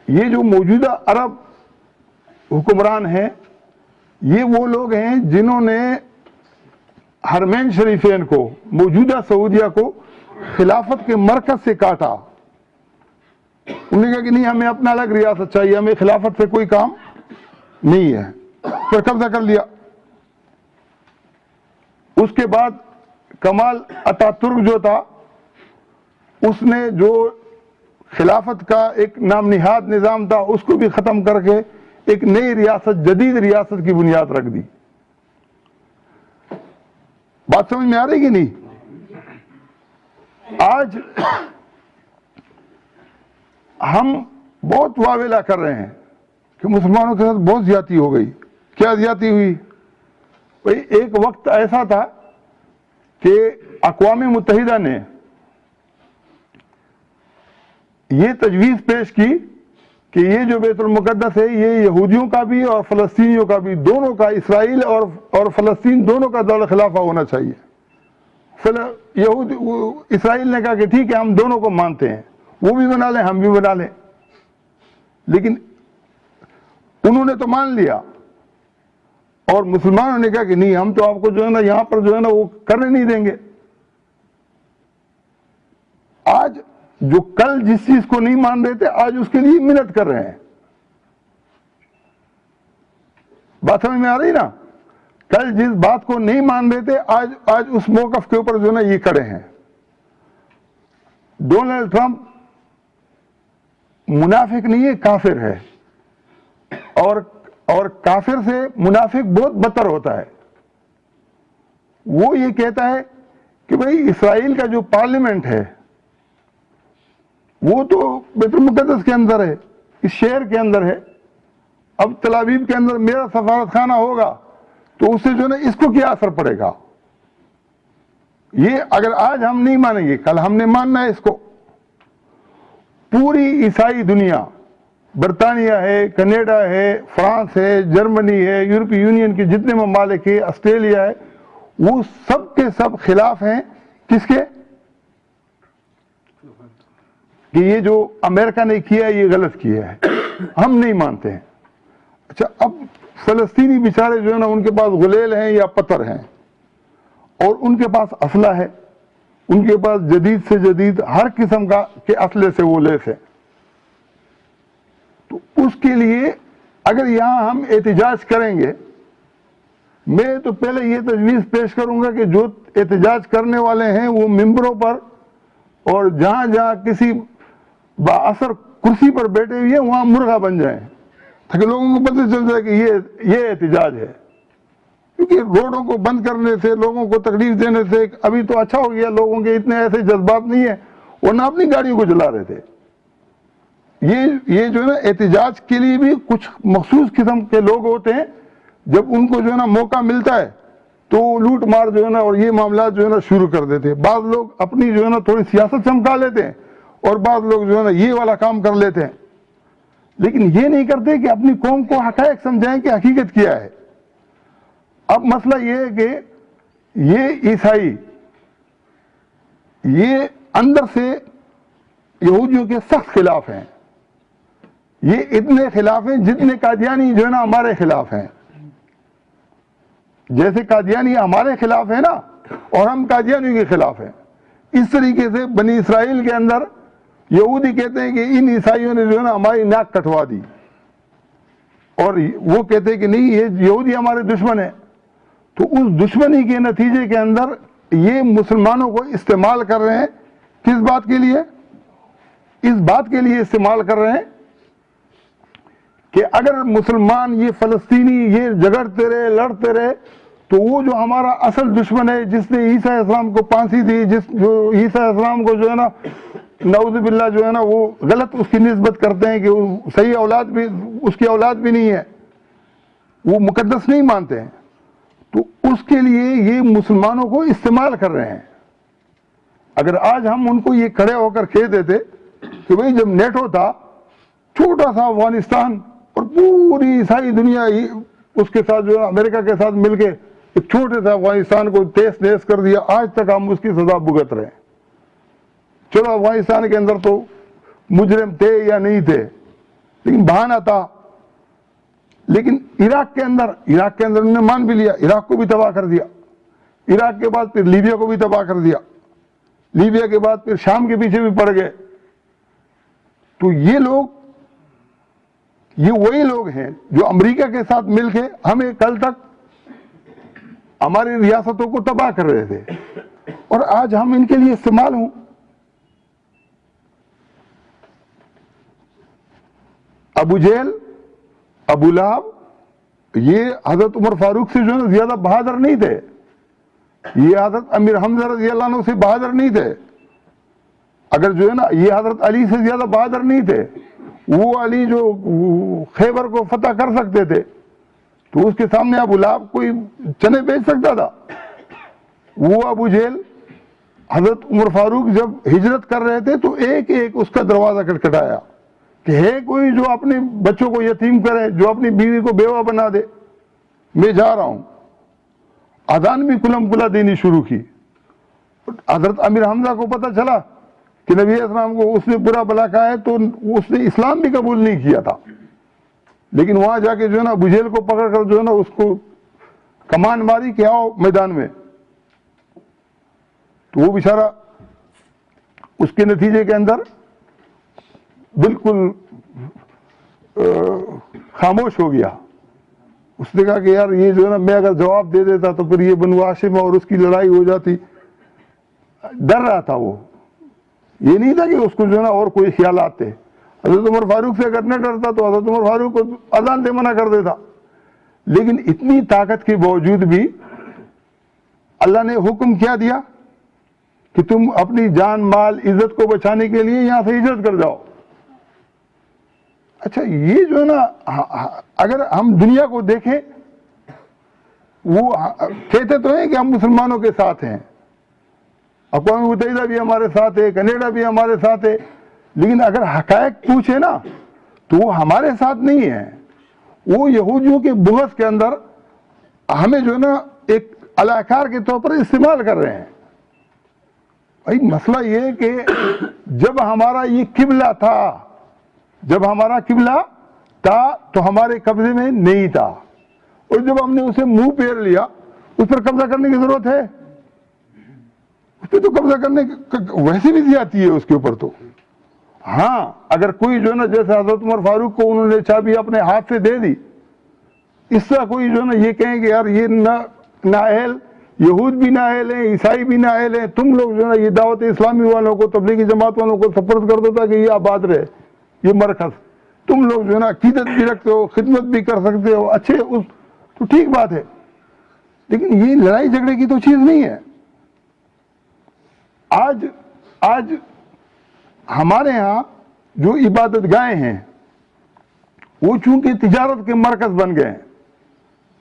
یہ جو موجودہ عرب حکمران ہیں یہ وہ لوگ ہیں جنہوں نے حرمین شریفین کو، موجودہ سعودیہ کو خلافت کے مرکز سے کاٹا. انہوں نے کہا کہ نہیں ہمیں اپنا الگ ریاست چاہیے، ہمیں خلافت سے کوئی کام نہیں ہے، پھر قبضہ کر لیا. اس کے بعد کمال اتا ترک جو تھا اس نے جو خلافت کا ایک نام نہاد نظام تھا اس کو بھی ختم کر کے ایک نئی ریاست، جدید ریاست کی بنیاد رکھ دی. بات سمجھ میں آ رہی کہ نہیں؟ آج ہم بہت واویلا کر رہے ہیں کہ مسلمانوں کے ساتھ بہت زیادتی ہو گئی. کیا زیادتی ہوئی؟ بھئی ایک وقت ایسا تھا کہ اقوام متحدہ نے یہ تجویز پیش کی کہ یہ جو بیت المقدس ہے یہ یہودیوں کا بھی اور فلسطینیوں کا بھی، دونوں کا، اسرائیل اور فلسطین دونوں کا دار الخلافہ ہونا چاہیے. اسرائیل نے کہا کہ ٹھیک ہے ہم دونوں کو مانتے ہیں، وہ بھی بنا لیں ہم بھی بنا لیں. لیکن انہوں نے تو مان لیا اور مسلمانوں نے کہا کہ نہیں ہم تو آپ کو جو ہے نا یہاں پر جو ہے نا وہ کرنے نہیں دیں گے. آج جو کل جس چیز کو نہیں مان رہے تھے آج اس کے لیے منت کر رہے ہیں. بات سمجھ میں آ رہی نا؟ کل جس بات کو نہیں مان رہے تھے آج اس موقف کے اوپر جو ہے نا یہ کھڑے ہیں. ڈونلڈ ٹرمپ منافق نہیں ہے، کافر ہے، اور کافر سے منافق بہت بدتر ہوتا ہے. وہ یہ کہتا ہے کہ بھئی اسرائیل کا جو پارلیمنٹ ہے وہ تو بیت المقدس کے اندر ہے، اس شہر کے اندر ہے. اب تل ابیب کے اندر میرا سفارت خانہ ہوگا تو اس سے جو ہے نا اس کو کیا اثر پڑے گا؟ یہ اگر آج ہم نہیں مانیں گے کل ہم نے ماننا ہے اس کو. پوری عیسائی دنیا، برطانیہ ہے، کینیڈا ہے، فرانس ہے، جرمنی ہے، یورپی یونین کے جتنے ممالک ہے، آسٹریلیا ہے، وہ سب کے سب خلاف ہیں کس کے؟ کہ یہ جو امریکہ نے کیا ہے یہ غلط کیا ہے، ہم نہیں مانتے ہیں. اچھا اب فلسطینی بیچارے جو ہے نا ان کے پاس غلیل ہیں یا پتھر ہیں اور ان کے پاس اسلحہ ہے، ان کے پاس جدید سے جدید ہر قسم کا کے اسلحے سے وہ لیس ہے. تو اس کے لیے اگر یہاں ہم احتجاج کریں گے، میں تو پہلے یہ تجویز پیش کروں گا کہ جو احتجاج کرنے والے ہیں وہ ممبروں پر اور جہاں جہاں کسی بااثر کرسی پر بیٹھے ہوئے ہیں وہاں مرغا بن جائیں تاکہ لوگوں کو پتہ چل جائے کہ یہ احتجاج ہے. کیونکہ روڈوں کو بند کرنے سے، لوگوں کو تکلیف دینے سے ابھی تو اچھا ہو گیا، لوگوں کے اتنے ایسے جذبات نہیں ہیں، ورنہ اپنی گاڑیوں کو جلا رہے تھے. یہ جو ہے نا احتجاج کے لیے بھی کچھ مخصوص قسم کے لوگ ہوتے ہیں، جب ان کو جو ہے نا موقع ملتا ہے تو لوٹ مار جو ہے نا اور یہ معاملات جو ہے نا شروع کر دیتے ہیں. بعض لوگ اپنی جو ہے نا تھوڑی سیاست چمکا لیتے ہیں اور بعض لوگ جو ہے نا یہ والا کام کر لیتے ہیں، لیکن یہ نہیں کرتے کہ اپنی قوم کو حقائق سمجھائیں کہ حقیقت کیا ہے. اب مسئلہ یہ ہے کہ یہ عیسائی یہ اندر سے یہودیوں کے سخت خلاف ہیں. یہ اتنے خلاف ہیں جتنے قادیانی جو ہے نا ہمارے خلاف ہیں. جیسے قادیانی ہمارے خلاف ہے نا اور ہم قادیانیوں کے خلاف ہیں، اس طریقے سے بنی اسرائیل کے اندر یہودی کہتے ہیں کہ ان عیسائیوں نے جو ہے نا ہماری ناک کٹوا دی، اور وہ کہتے ہیں کہ نہیں یہ یہودی ہمارے دشمن ہیں. تو اس دشمنی کے نتیجے کے اندر یہ مسلمانوں کو استعمال کر رہے ہیں. کس بات کے لیے؟ اس بات کے لیے استعمال کر رہے ہیں کہ اگر مسلمان یہ فلسطینی یہ جھگڑتے رہے لڑتے رہے تو وہ جو ہمارا اصل دشمن ہے جس نے عیسیٰ علیہ السلام کو پھانسی دی، جو عیسیٰ علیہ السلام کو جو ہے نا نعوذ باللہ جو ہے نا وہ غلط اس کی نسبت کرتے ہیں کہ وہ صحیح اولاد بھی اس کی اولاد بھی نہیں ہے، وہ مقدس نہیں مانتے ہیں، تو اس کے لیے یہ مسلمانوں کو استعمال کر رہے ہیں. اگر آج ہم ان کو یہ کھڑے ہو کر کہہ دیتے کہ بھئی جب نیٹو تھا چھوٹا سا افغانستان اور پوری عیسائی دنیا اس کے ساتھ جو ہے امریکہ کے ساتھ مل کے ایک چھوٹے سے افغانستان کو تیس نیس کر دیا، آج تک ہم اس کی سزا بھگت رہے ہیں. چلو افغانستان کے اندر تو مجرم تھے یا نہیں تھے، لیکن بہانہ تھا. لیکن عراق کے اندر انہوں نے مان بھی لیا, عراق کو بھی تباہ کر دیا. عراق کے بعد پھر لیبیا کو بھی تباہ کر دیا. لیبیا کے بعد پھر شام کے پیچھے بھی پڑ گئے. تو یہ وہی لوگ ہیں جو امریکہ کے ساتھ مل کے ہمیں کل تک ہماری ریاستوں کو تباہ کر رہے تھے, اور آج ہم ان کے لیے استعمال ہوں. ابو جہل, ابو لہب, یہ حضرت عمر فاروق سے جو ہے نا زیادہ بہادر نہیں تھے. یہ حضرت امیر حمزہ رضی اللہ عنہ سے بہادر نہیں تھے. اگر جو ہے نا یہ حضرت علی سے زیادہ بہادر نہیں تھے. وہ علی جو خیبر کو فتح کر سکتے تھے, تو اس کے سامنے ابو لہب کوئی چنے بیچ سکتا تھا؟ وہ ابو جہل حضرت عمر فاروق جب ہجرت کر رہے تھے تو ایک ایک اس کا دروازہ کھٹکھٹایا کہ ہے کوئی جو اپنے بچوں کو یتیم کرے, جو اپنی بیوی کو بیوہ بنا دے, میں جا رہا ہوں. اذان بھی کلم کلا دینی شروع کی. حضرت امیر حمزہ کو پتہ چلا کہ نبی اسلام کو اس نے برا بلا کہا ہے, تو اس نے اسلام بھی قبول نہیں کیا تھا. لیکن وہاں جا کے جو ہے نا ابو جہل کو پکڑ کر جو ہے نا اس کو کمان ماری کہ آؤ میدان میں. تو وہ بیچارہ اس کے نتیجے کے اندر بالکل خاموش ہو گیا. اس نے کہا کہ یار یہ جو ہے نا میں اگر جواب دے دیتا تو پھر یہ بنو ہاشم اور اس کی لڑائی ہو جاتی. ڈر رہا تھا وہ, یہ نہیں تھا کہ اس کو جو ہے نا اور کوئی خیالات تھے. حضرت عمر فاروق سے اگر نہ ڈرتا تو حضرت عمر فاروق کو اذان سے منع کر دیتا. لیکن اتنی طاقت کے باوجود بھی اللہ نے حکم کیا دیا کہ تم اپنی جان مال عزت کو بچانے کے لیے یہاں سے ہجرت کر جاؤ. اچھا یہ جو ہے نا اگر ہم دنیا کو دیکھیں, وہ کہتے تو ہیں کہ ہم مسلمانوں کے ساتھ ہیں, اقوام متحدہ بھی ہمارے ساتھ ہے, کینیڈا بھی ہمارے ساتھ ہے, لیکن اگر حقائق پوچھے نا تو وہ ہمارے ساتھ نہیں ہے. وہ یہودیوں کے بغض کے اندر ہمیں جو ہے نا ایک علاقار کے طور پر استعمال کر رہے ہیں. بھائی مسئلہ یہ ہے کہ جب ہمارا یہ قبلہ تھا تو ہمارے قبضے میں نہیں تھا, اور جب ہم نے اسے منہ پھیر لیا, اس پر قبضہ کرنے کی ضرورت ہے؟ اس پہ تو قبضہ کرنے ویسے بھی زیادتی ہے اس کے اوپر. تو ہاں اگر کوئی جو ہے نا جیسے حضرت عمر فاروق کو انہوں نے چابی اپنے ہاتھ سے دے دی, اس طرح کوئی جو ہے نا یہ کہیں کہ یار یہ نااہل یہود بھی نااہل ہیں, عیسائی بھی نااہل ہیں, تم لوگ جو ہے نا یہ دعوت اسلامی والوں کو, تبلیغی جماعت والوں کو سپرد کر دو تاکہ یہ آباد رہے یہ مرکز, تم لوگ جو ہے نا عقیدت بھی رکھتے ہو, خدمت بھی کر سکتے ہو, اچھے تو ٹھیک بات ہے. لیکن یہ لڑائی جھگڑے کی تو چیز نہیں ہے. آج ہمارے ہاں جو عبادت گاہیں ہیں وہ چونکہ تجارت کے مرکز بن گئے ہیں,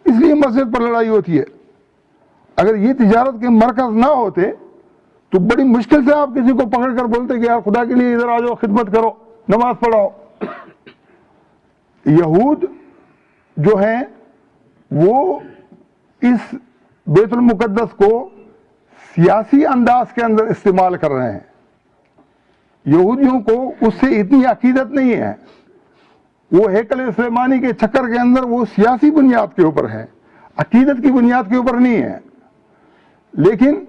اس لیے مسجد پر لڑائی ہوتی ہے. اگر یہ تجارت کے مرکز نہ ہوتے تو بڑی مشکل سے آپ کسی کو پکڑ کر بولتے کہ یار خدا کے لیے ادھر آ جاؤ, خدمت کرو, نماز پڑھاؤ. یہود جو ہیں وہ اس بیت المقدس کو سیاسی انداز کے اندر استعمال کر رہے ہیں. یہودیوں کو اس سے اتنی عقیدت نہیں ہے. وہ ہیکل سلیمانی کے چکر کے اندر وہ سیاسی بنیاد کے اوپر ہے, عقیدت کی بنیاد کے اوپر نہیں ہے. لیکن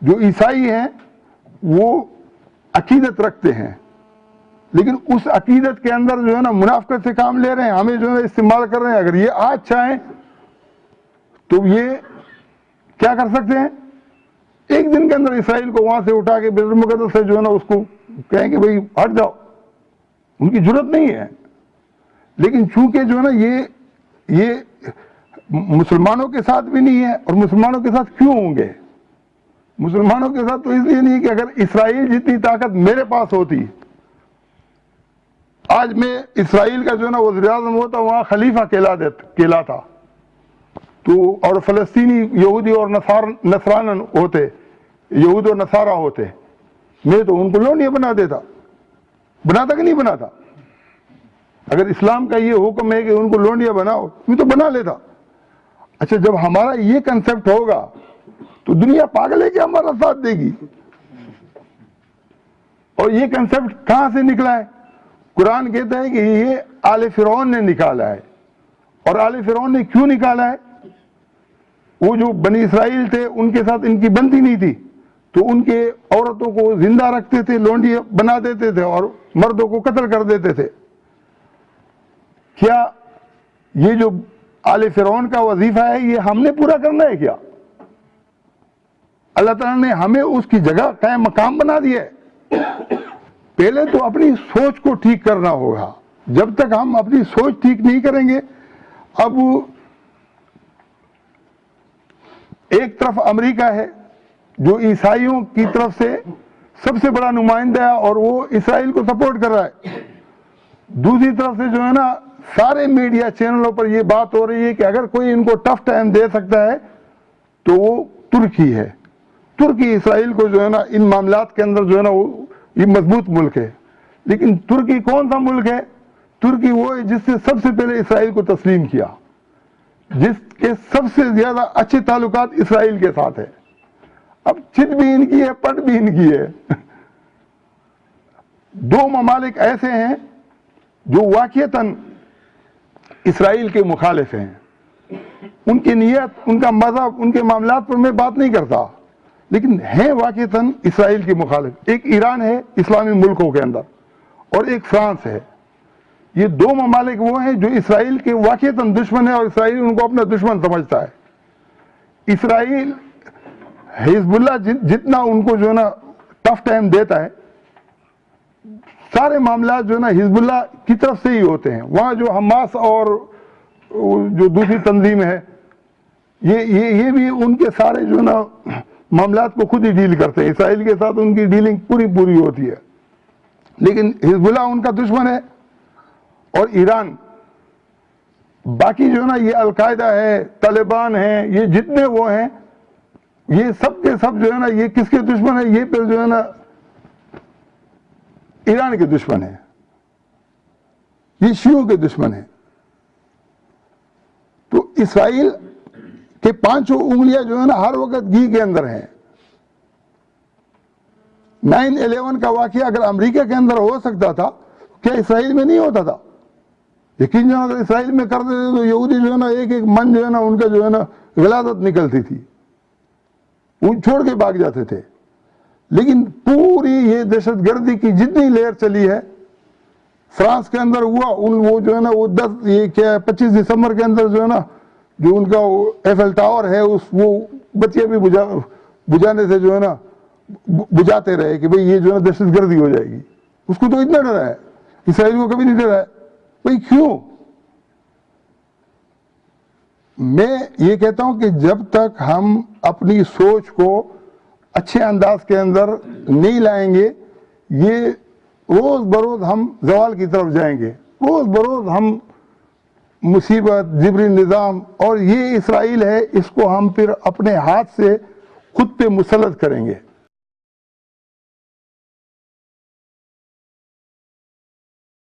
جو عیسائی ہیں وہ عقیدت رکھتے ہیں, لیکن اس عقیدت کے اندر جو ہے نا منافقت سے کام لے رہے ہیں, ہمیں جو ہے استعمال کر رہے ہیں. اگر یہ آج چاہیں تو یہ کیا کر سکتے ہیں, ایک دن کے اندر اسرائیل کو وہاں سے اٹھا کے بیت المقدس سے جو ہے نا اس کو کہیں کہ بھئی ہٹ جاؤ. ان کی جرت نہیں ہے. لیکن چونکہ جو ہے نا یہ مسلمانوں کے ساتھ بھی نہیں ہے, اور مسلمانوں کے ساتھ کیوں ہوں گے؟ مسلمانوں کے ساتھ تو اس لیے نہیں کہ اگر اسرائیل جتنی طاقت میرے پاس ہوتی, آج میں اسرائیل کا جو ہے نا وزیر اعظم ہوتا, وہاں خلیفہ کہلاتا, تو اور فلسطینی یہودی اور نصران ہوتے, یہود اور نصارہ ہوتے, میں تو ان کو لونڈیا بنا دیتا. بناتا کہ نہیں بناتا؟ اگر اسلام کا یہ حکم ہے کہ ان کو لونڈیا بناؤ, میں تو بنا لیتا. اچھا جب ہمارا یہ کنسپٹ ہوگا تو دنیا پاگل ہے کہ ہمارا ساتھ دے گی. اور یہ کنسپٹ کہاں سے نکلا ہے؟ قرآن کہتا ہے کہ یہ آل فرعون نے نکالا ہے. اور آل فرعون نے کیوں نکالا ہے؟ وہ جو بنی اسرائیل تھے ان کے ساتھ ان کی بنتی نہیں تھی، تو ان کے عورتوں کو زندہ رکھتے تھے، لونڈی بنا دیتے تھے اور مردوں کو قتل کر دیتے تھے. کیا یہ جو آل فرعون کا وظیفہ ہے یہ ہم نے پورا کرنا ہے کیا؟ اللہ تعالیٰ نے ہمیں اس کی جگہ قائم مقام بنا دیا ہے. پہلے تو اپنی سوچ کو ٹھیک کرنا ہوگا. جب تک ہم اپنی سوچ ٹھیک نہیں کریں گے، اب ایک طرف امریکہ ہے جو عیسائیوں کی طرف سے سب سے بڑا نمائندہ ہے اور وہ اسرائیل کو سپورٹ کر رہا ہے. دوسری طرف سے جو ہے نا سارے میڈیا چینلوں پر یہ بات ہو رہی ہے کہ اگر کوئی ان کو ٹف ٹائم دے سکتا ہے تو وہ ترکی ہے. ترکی اسرائیل کو جو ہے نا ان معاملات کے اندر جو ہے نا یہ مضبوط ملک ہے. لیکن ترکی کون سا ملک ہے؟ ترکی وہ ہے جس سے سب سے پہلے اسرائیل کو تسلیم کیا، جس کے سب سے زیادہ اچھے تعلقات اسرائیل کے ساتھ ہے. اب چت بھی ان کی ہے، پٹ بھی ان کی ہے. دو ممالک ایسے ہیں جو واقعتاً اسرائیل کے مخالف ہیں. ان کی نیت، ان کا مذہب، ان کے معاملات پر میں بات نہیں کرتا، لیکن ہیں واقعتاً اسرائیل کے مخالف. ایک ایران ہے اسلامی ملکوں کے اندر اور ایک فرانس ہے. یہ دو ممالک وہ ہیں جو اسرائیل کے واقعتاً دشمن ہیں اور اسرائیل ان کو اپنا دشمن سمجھتا ہے. اسرائیل حزب اللہ جتنا ان کو جو ہے نا ٹف ٹائم دیتا ہے، سارے معاملات جو ہے نا حزب اللہ کی طرف سے ہی ہوتے ہیں. وہاں جو حماس اور جو دوسری تنظیم ہے یہ بھی ان کے سارے جو ہے نا معاملات کو خود ہی ڈیل کرتے ہیں. اسرائیل کے ساتھ ان کی ڈیلنگ پوری ہوتی ہے. لیکن حزب اللہ ان کا دشمن ہے. اور ایران، باقی جو ہے نا یہ القاعدہ ہے، طالبان ہیں، یہ جتنے وہ ہیں، یہ سب کے سب جو ہے نا یہ کس کے دشمن ہے؟ یہ پھر جو ہے نا ایران کے دشمن ہے، یہ شیعوں کے دشمن ہے. تو اسرائیل کے پانچوں انگلیاں جو ہے نا ہر وقت گھی کے اندر ہیں. 9/11 کا واقعہ اگر امریکہ کے اندر ہو سکتا تھا، کیا اسرائیل میں نہیں ہوتا تھا؟ یقین جو اگر اسرائیل میں کر دیتے تو یہودی جو ہے نا ایک من جو ہے نا ان کا جو ہے نا غلاظت نکلتی تھی، وہ چھوڑ کے بھاگ جاتے تھے. لیکن پوری یہ دہشت گردی کی جتنی لہر چلی ہے فرانس کے اندر ہوا، وہ جو ہے نا وہ 25 دسمبر کے اندر جو ہے نا جو ان کا ایفل ٹاور ہے وہ بچے بھی بجانے سے جو ہے نا بجاتے رہے کہ بھئی یہ جو ہے نا دہشت گردی ہو جائے گی. اس کو تو اتنا ڈرا ہے، اسرائیل کو کبھی نہیں ڈرا ہے. بھئی کیوں؟ میں یہ کہتا ہوں کہ جب تک ہم اپنی سوچ کو اچھے انداز کے اندر نہیں لائیں گے، یہ روز بروز ہم زوال کی طرف جائیں گے. روز بروز ہم مصیبت، جبری نظام اور یہ اسرائیل ہے، اس کو ہم پھر اپنے ہاتھ سے خود پہ مسلط کریں گے.